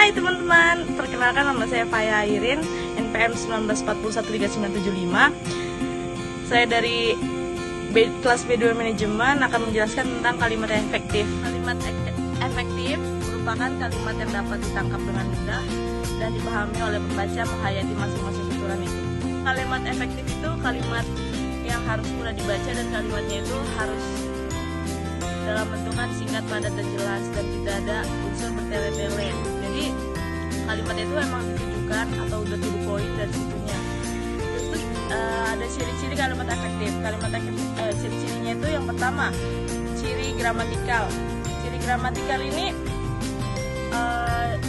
Hai teman-teman, perkenalkan nama saya Faya Airin, NPM 19413975. Saya dari kelas B2 Manajemen akan menjelaskan tentang kalimat yang efektif. Kalimat efektif merupakan kalimat yang dapat ditangkap dengan mudah dan dipahami oleh pembaca menghayati masing-masing tuturan itu. Kalimat efektif itu kalimat yang harus mudah dibaca dan kalimatnya itu harus dalam bentukan singkat, padat, dan jelas, dan tidak ada unsur bertele-tele. Jadi kalimat itu memang ditujukan atau udah to the point dari situnya. Terus ada ciri-ciri kalimat efektif. Ciri-cirinya itu yang pertama, ciri gramatikal. Ciri gramatikal ini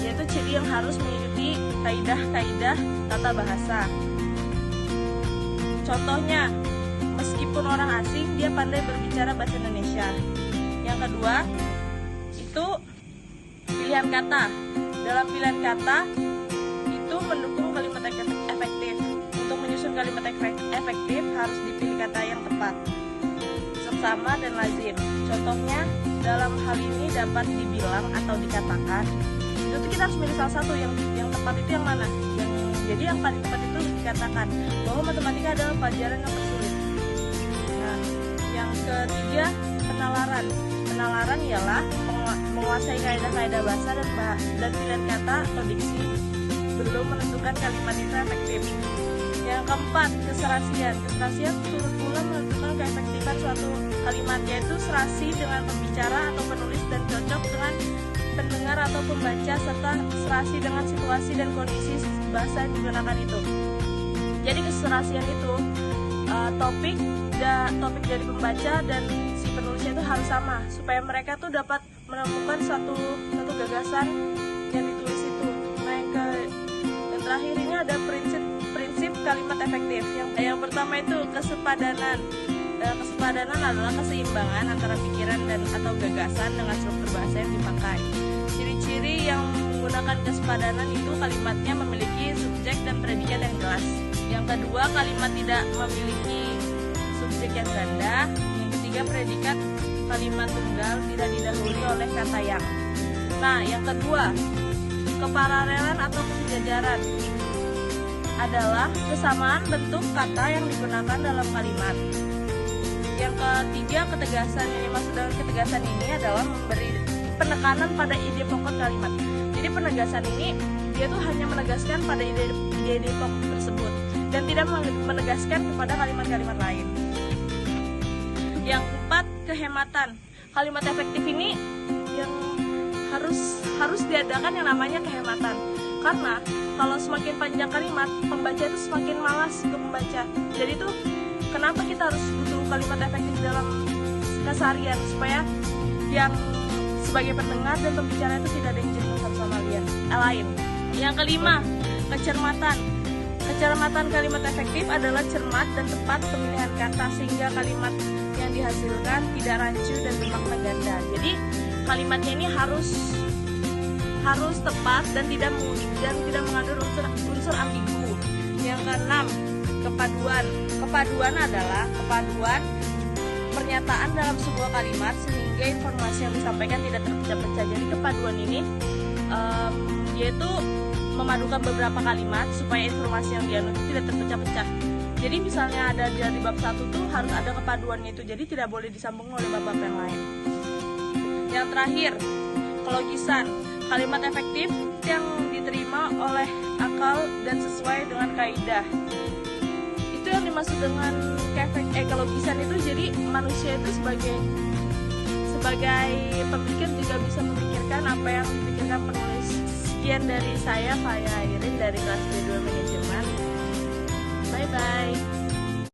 yaitu ciri yang harus mengikuti kaidah-kaidah tata bahasa. Contohnya, meskipun orang asing, dia pandai berbicara bahasa Indonesia. Yang kedua, itu pilihan kata. Dalam pilihan kata, itu mendukung kalimat efektif. Untuk menyusun kalimat efektif, harus dipilih kata yang tepat, seksama, dan lazim. Contohnya, dalam hal ini dapat dibilang atau dikatakan. Itu tuh kita harus milih salah satu, yang tepat itu yang mana? Jadi yang paling tepat itu dikatakan bahwa matematika adalah pelajaran yang tersulit. Nah, yang ketiga, penalaran. Penalaran ialah menguasai kaidah-kaidah bahasa dan pilihan kata atau diksi belum menentukan kalimat itu efektif. Yang keempat, keserasian. Keserasian turut pula menentukan keefektifan suatu kalimat, yaitu serasi dengan pembicara atau penulis dan cocok dengan pendengar atau pembaca, serta serasi dengan situasi dan kondisi bahasa yang digunakan itu. Jadi keserasian itu topik dari pembaca dan si penulisnya itu harus sama, supaya mereka tuh dapat menemukan satu gagasan yang ditulis itu. Nah, yang terakhir ini ada prinsip kalimat efektif. Yang pertama itu kesepadanan. Kesepadanan adalah keseimbangan antara pikiran dan atau gagasan dengan struktur bahasa yang dipakai. Ciri-ciri yang menggunakan kesepadanan itu kalimatnya memiliki subjek dan predikat yang jelas. Yang kedua, kalimat tidak memiliki subjek yang ganda. Yang ketiga, predikat kalimat tunggal tidak didahului oleh kata yang. Nah, yang kedua, keparalelan atau kesejajaran adalah kesamaan bentuk kata yang digunakan dalam kalimat. Yang ketiga, ketegasan. Yang dimaksud dengan ketegasan ini adalah memberi penekanan pada ide pokok kalimat. Jadi penegasan ini dia tuh hanya menegaskan pada ide pokok tersebut dan tidak menegaskan kepada kalimat-kalimat lain. Yang keempat, kehematan. Kalimat efektif ini yang harus diadakan yang namanya kehematan. Karena kalau semakin panjang kalimat, pembaca itu semakin malas untuk membaca. Jadi tuh kenapa kita harus butuh kalimat efektif dalam keseharian, supaya yang sebagai pendengar dan pembicara itu tidak ada yang jenuh satu sama lain. Yang kelima, kecermatan. Kecermatan kalimat efektif adalah cermat dan tepat pemilihan kata sehingga kalimat yang dihasilkan tidak rancu dan bermakna ganda. Jadi kalimatnya ini harus tepat dan tidak mengandung unsur ambigu. Yang keenam, kepaduan. Kepaduan adalah kepaduan pernyataan dalam sebuah kalimat sehingga informasi yang disampaikan tidak terpecah-pecah. Jadi kepaduan ini yaitu memadukan beberapa kalimat supaya informasi yang dianut tidak terpecah-pecah. Jadi misalnya ada di bab 1 tuh harus ada kepaduannya itu, jadi tidak boleh disambung oleh bab-bab yang lain. Yang terakhir, kelogisan. Kalimat efektif yang diterima oleh akal dan sesuai dengan kaidah. Itu yang dimaksud dengan kelogisan itu. Jadi manusia itu sebagai pemikir juga bisa memikirkan apa yang dipikirkan penulis. Sekian dari saya, Faya Airin dari kelas B2 Manajemen. Bye-bye.